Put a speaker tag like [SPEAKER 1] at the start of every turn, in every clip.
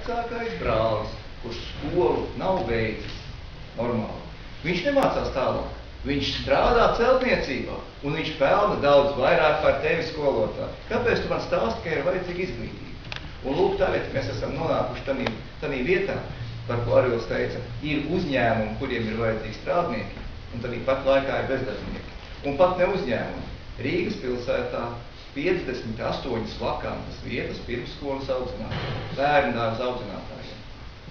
[SPEAKER 1] vecākais brālis, kurš skolu nav beidzis normāli. Viņš nemācās tālāk. Viņš strādā celtniecībā, un viņš pelna daudz vairāk par tevi skolotāju. Kāpēc tu man stāsti, ka ir vajadzīga izglītība? Un lūk, tagad mēs esam nonākuši tādā vietā, par ko Arvils teica, ir uzņēmumi, kuriem ir vajadzīgi strādnieki, un tādā pat laikā ir bezdarbnieki. Un pat ne uzņēmumi. Rīgas pilsētā 58 vakantas vietas pirmsskolas audzinātājiem, bērndārza audzinātājiem.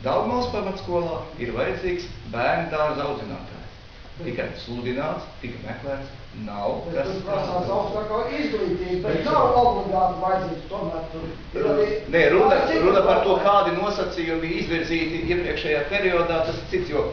[SPEAKER 1] Daugavas pamatskolā ir vajadzīgs bērndārza audzinātājs. Tikai sludināts, tika meklēts, nav kas
[SPEAKER 2] tas prasās augstākā izglītība, bet nav obligāti vajadzīgs tomēr tur.
[SPEAKER 1] Nē, runa par to, kādi nosacījumi izvirzīti iepriekšējā periodā, tas cits, jo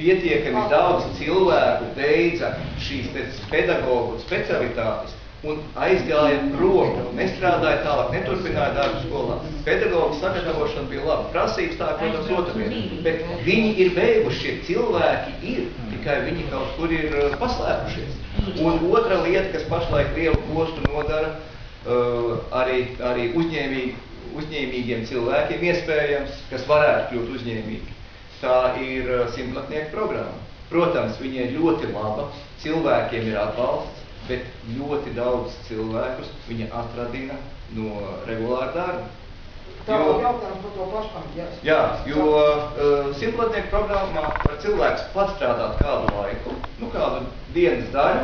[SPEAKER 1] pietiekami daudz cilvēku beidza šīs pedagogu specialitātes un aizgāja prom, nestrādāja tālāk, neturpināja darbu skolā. Pedagogu sagatavošana bija laba. Prasības tā, protams, otra vieta. Bet viņi ir beiguši, šie cilvēki ir, tikai viņi kaut kur ir paslēpušies. Un otra lieta, kas pašlaik lielu postu nodara arī uzņēmīgiem cilvēkiem, iespējams, kas varētu kļūt uzņēmīgi, tā ir simtlatnieku programma. Protams, viņa ir ļoti laba, cilvēkiem ir atbalsts, bet ļoti daudz cilvēkus viņa atradina no regulāra darba.
[SPEAKER 2] Tā vēl jautājums par to pašpamatu.
[SPEAKER 1] Jā, jo simtlatnieku programmā var cilvēks pastrādāt kādu laiku, kādu dienas daļu,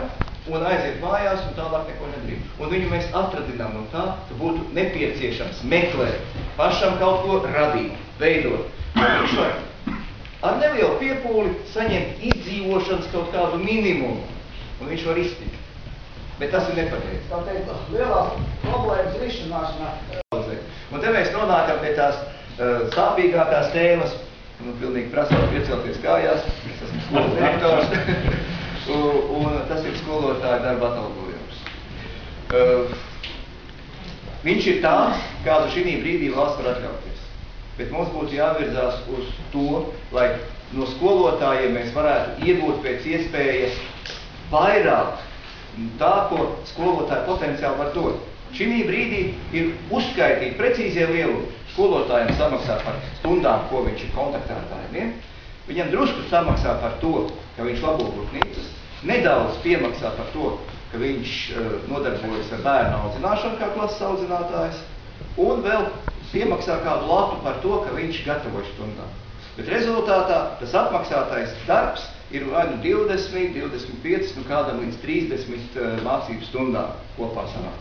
[SPEAKER 1] un aiziet mājās, un tālāk neko nedarīt. Un viņu mēs atradinām no tā, ka būtu nepieciešams meklēt, pašam kaut ko radīt, veidot. Viņš var ar nelielu piepūli saņemt izdzīvošanas kaut kādu minimumu, un viņš var iztikt. Bet tas ir nepareizi.
[SPEAKER 2] Tā teikt, lielās problēmas risināšanā.
[SPEAKER 1] Un te mēs nonākam pie tās sāpīgākās tēmas, pilnīgi prasot piecelties kājās, es esmu skolas direktors, un tas ir skolotāja darba atalgojums. Viņš ir tāds, kādu šī brīdī valsts var atļauties. Bet mums būtu jāvirzās uz to, lai no skolotājiem mēs varētu iegūt pēc iespējas vairāk tā, ko skolotāja potenciāli var dot. Šī brīdī ir uzskaitīt precīzie lielumi. Skolotājiem samaksā par stundām, ko viņš ir kontaktā ar bērniem. Viņam drusku samaksā par to, ka viņš labo burtnīcas. Nedaudz piemaksā par to, ka viņš nodarbojas ar bērnu audzināšanu kā klases audzinātājs. Un vēl piemaksā kādu latu par to, ka viņš gatavojas stundām. Bet rezultātā tas atmaksātais darbs ir vai nu 20, 25, kādam līdz 30 mācību stundām kopā sanāk.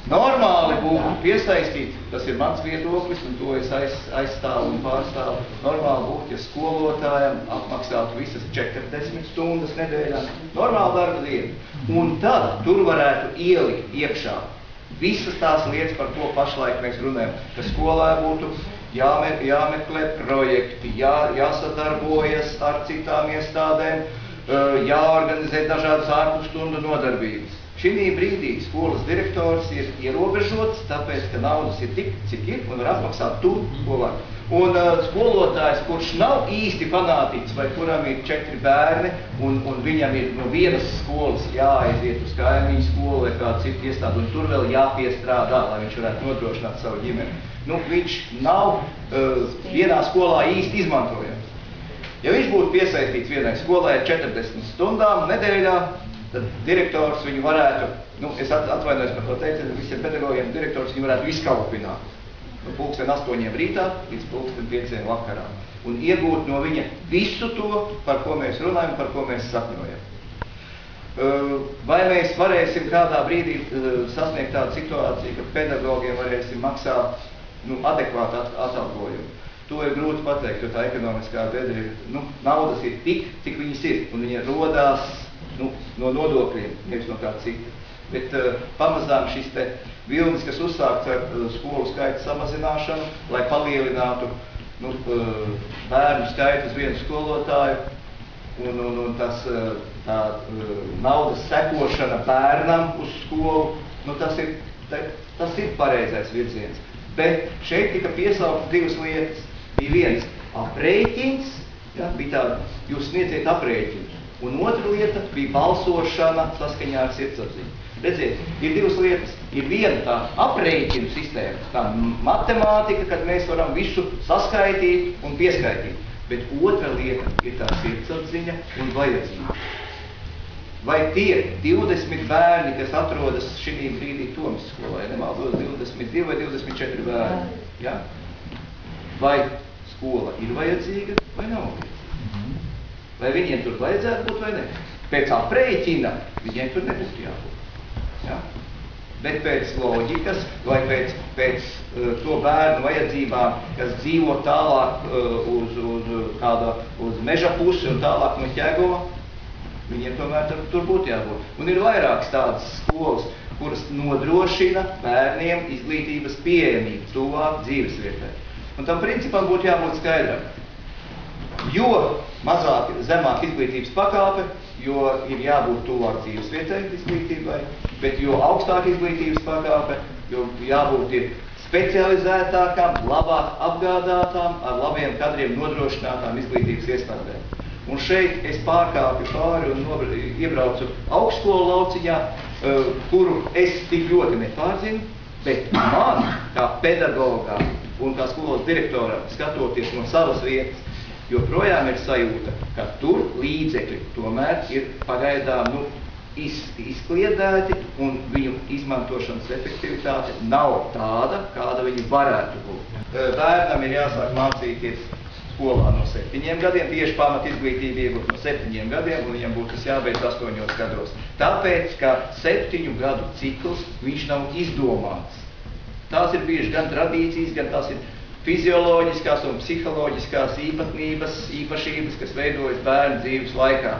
[SPEAKER 1] Normāli būtu piesaistīt, tas ir mans viedoklis, un to es aizstāvu un pārstāvu. Normāli būtu, ja skolotājiem apmaksātu visas 40 stundas nedēļā. Normāli darba diena. Un tad tur varētu ielikt iekšā visas tās lietas, par ko pašlaik mēs runājam, ka skolā būtu jāmeklē projekti, jāsadarbojas ar citām iestādēm, jāorganizē dažādas ārpusstundu nodarbības. Šī brīdī skolas direktors ir ierobežots, tāpēc, ka naudas ir tik, cik ir, un var atmaksāt tur, ko var. Un skolotājs, kurš nav īsti fanātiķis, vai kuram ir 4 bērni, un viņam ir no vienas skolas jāaiziet uz kaimiņu skolu vai kādu citu iestādi, un tur vēl jāpiestrādā, lai viņš varētu nodrošināt savu ģimeni. Viņš nav vienā skolā īsti izmantojams. Ja viņš būtu piesaistīts vienai skolai 40 stundām nedēļā, tad direktors viņu varētu, es atvainojos par to teicu, visiem pedagogiem direktors viņu varētu izkalpināt. No 8:00 rītā līdz 5:00 vakarā. Un iegūt no viņa visu to, par ko mēs runājam, par ko mēs sapņojam. Vai mēs varēsim kādā brīdī sasniegt tādu situāciju, ka pedagogiem varēsim maksāt adekvātu atalgojumu? To ir grūti pateikt, jo tā ekonomiskā bedra ir, naudas ir tik, cik viņas ir, un viņa rodās no nodokļiem, nevis no kā cita. Bet pamazām šis te vilnis, kas uzsākts ar skolu skaitu samazināšanu, lai palielinātu bērnu skaitu uz vienu skolotāju, un tā naudas sekošana bērnam uz skolu, tas ir pareizais virziens. Bet šeit tika piesauktas 2 lietas. Bija viens aprēķins, bija tāda, jūs sniedziet aprēķinus. Un otra lieta bija balsošana saskaņā ar sirdsapziņu. Redziet, ir divas lietas. Ir viena tā aprēķinu sistēma, tā matemātika, kad mēs varam visu saskaitīt un pieskaitīt. Bet otra lieta ir tā sirdsapziņa un vajadzība. Vai tie 20 bērni, kas atrodas šī brīdī Tomas skolā, ja nemaldos 22 vai 24 bērni, ja? Vai skola ir vajadzīga vai nav vajadzīga? Vai viņiem tur vajadzētu būt vai ne? Pēc aprēķina viņiem tur nebūtu jābūt. Ja? Bet pēc loģikas vai pēc to bērnu vajadzībām, kas dzīvo tālāk uz meža pusi un tālāk no Ķegova, viņiem tomēr tur būtu jābūt. Un ir vairākas tādas skolas, kuras nodrošina bērniem izglītības pieejamību tuvāk dzīvesvietai. Un tam principam būtu jābūt skaidram. Jo zemāk izglītības pakāpe, jo ir jābūt tuvāk dzīvesvietai izglītībai, bet jo augstāk izglītības pakāpe, jo jābūt ir specializētākām, labāk apgādātām, ar labiem kadriem nodrošinātām izglītības iestādēm. Un šeit es pārkāpju pāri un iebraucu augstskolu lauciņā, kuru es tik ļoti nepārzinu, bet man, kā pedagogām un kā skolas direktoram, skatoties no savas vietas, joprojām ir sajūta, ka tur līdzekļi tomēr ir pagaidām izkliedēti un viņu izmantošanas efektivitāte nav tāda, kāda viņi varētu būt. Bērnam ir jāsāk mācīties skolā no 7 gadiem, tieši pamat izglītība iegūt no 7 gadiem, un viņam būtu tas jābeidz 8 gados. Tāpēc, ka 7 gadu cikls viņš nav izdomāts. Tās ir bijušas gan tradīcijas, gan tās ir fizioloģiskās un psiholoģiskās īpašības, kas veidojas bērnu dzīves laikā.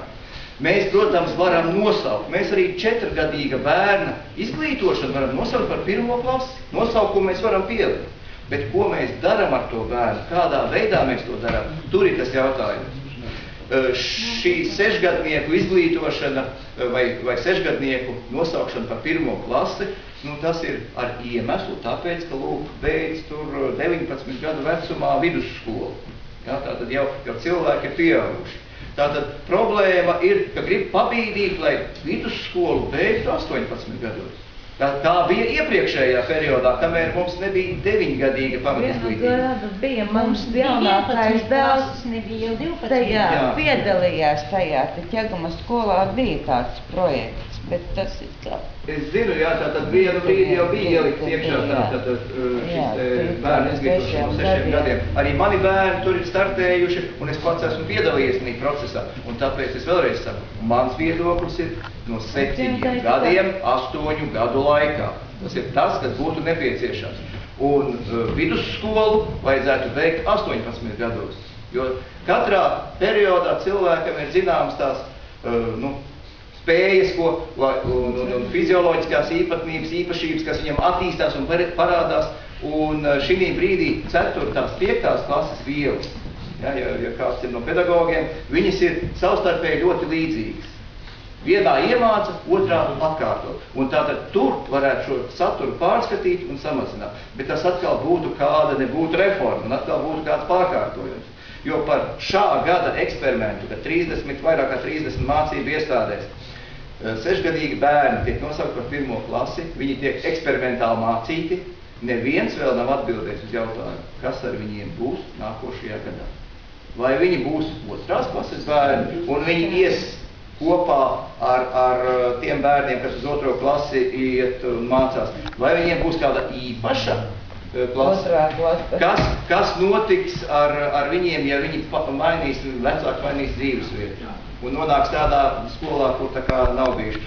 [SPEAKER 1] Mēs, protams, varam nosaukt, mēs arī 4-gadīga bērna izglītošanu varam nosaukt par 1. klasi. Nosaukumu mēs varam pielikt. Bet ko mēs daram ar to bērnu, kādā veidā mēs to daram, tur ir tas jautājums. Šī 6-gadnieku izglītošana vai 6-gadnieku nosaukšana par 1. klasi, tas ir ar iemeslu, tāpēc, ka beidz tur 19 gadu vecumā vidusskolu. Ja, tātad jau cilvēki ir pieauguši. Tātad problēma ir, ka grib pabīdīt, lai vidusskolu beigtu 18 gados. Tā bija iepriekšējā periodā, kamēr mums nebija 9-gadīga pamatizglītība.
[SPEAKER 3] Bija mums jaunākais dēls, piedalījās tajā, ka Ķeguma skolā bija tāds projekts, bet tas ir kā.
[SPEAKER 1] Es zinu, jā, tātad vienu brīdi jau bija ielikts iekšā tātad šis bērnu izglītošana no 6 gadiem. Arī mani bērni tur ir startējuši, un es pats esmu piedalījies tajā procesā. Un tāpēc es vēlreiz saku, mans viedoklis ir no 7 gadiem 8 gadu laikā. Tas ir tas, kas būtu nepieciešams. Un vidusskolu vajadzētu veikt 18 gados. Jo katrā periodā cilvēkam ir zināmas tās, spējas un fizioloģiskās īpašības, kas viņam attīstās un parādās, un šī brīdī 4. 5. klases vielas, ja kāds ir no pedagogiem, viņas ir savstarpēji ļoti līdzīgas. Vienā iemāca, otrā atkārto. Un tātad tur varētu šo saturu pārskatīt un samazināt. Bet tas atkal būtu kāda nebūtu reforma, un atkal būtu kāds pārkārtojums. Jo par šā gada eksperimentu, kad vairāk kā 30 mācību iestādēs, 6-gadīgi bērni tiek nosaukt par 1. klasi, viņi tiek eksperimentāli mācīti, neviens vēl nav atbildējis uz jautājumu, kas ar viņiem būs nākošajā gadā. Vai viņi būs 2. klases bērni, un viņi ies kopā ar tiem bērniem, kas uz 2. klasi iet un mācās, vai viņiem būs kāda īpaša klase, kas notiks ar viņiem, ja viņi vecāki mainīs dzīvesvietu. Un nonāks tādā skolā, kur tā kā nav bijuši.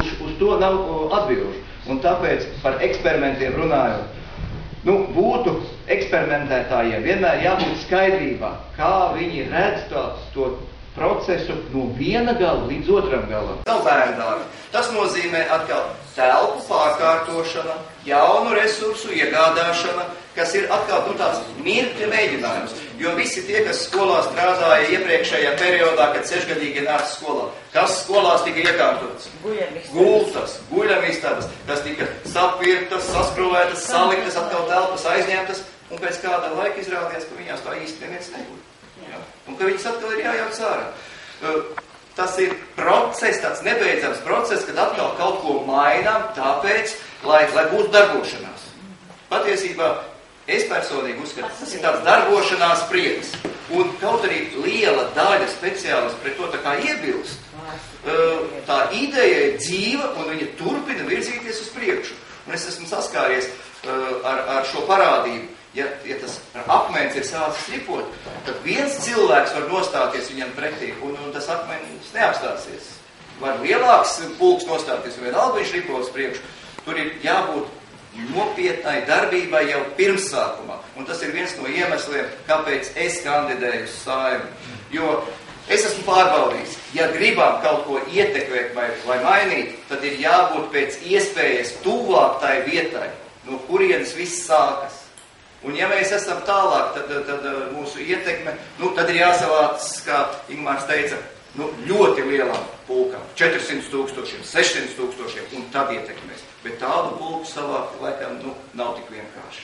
[SPEAKER 1] Uz to nav atbilžu. Un tāpēc par eksperimentiem runājot, būtu eksperimentētājiem vienmēr jābūt skaidrībā, kā viņi redz to procesu no viena gala līdz otram galam. Nav bērndārgi. Tas nozīmē atkal telpu pārkārtošana, jaunu resursu iegādāšana, kas ir atkal tāds mirkļa mēģinājums. Jo visi tie, kas skolā strādāja iepriekšējā periodā, kad 6-gadīgi nāca skolā, kas skolās tika iekārtotas? Gultas, guļamistabas, kas tika sapirktas, saskrūvētas, saliktas, atkal telpas aizņemtas, un pēc kāda laika izrādījās, ka viņās tā īsti neviens neguļ. Ja? Un ka viņas atkal ir jājauc ārā. tas ir process, tāds nebeidzams process, kad atkal kaut ko mainām, tāpēc, lai būtu darbošanās. Patiesībā es personīgi uzskatu, tas ir tāds darbošanās prieks. Un kaut arī liela daļa speciālistu pret to tā kā iebilst, tā ideja ir dzīva un viņa turpina virzīties uz priekšu. Un es esmu saskāries ar šo parādību. Ja tas akmens ir sācis ripot, tad viens cilvēks var nostāties viņam pretī, un tas akmens neapstāsies. Var lielāks pulks nostāties, un vienalga viņš ripo uz priekšu. Tur ir jābūt nopietnai darbībai jau pirmsākumā. Un tas ir viens no iemesliem, kāpēc es kandidēju uz Saeimu. Jo es esmu pārbaudījis, ja gribam kaut ko ietekmēt vai mainīt, tad ir jābūt pēc iespējas tuvāk tai vietai, no kurienes viss sākas. Un ja mēs esam tālāk, tad mūsu ietekme, tad ir jāsavāc, kā Ingmārs teica, ļoti lielām pulkām, 400,000, 600,000, un tad ietekmēs. Bet tādu pulku savākt, laikam, nav tik vienkārši.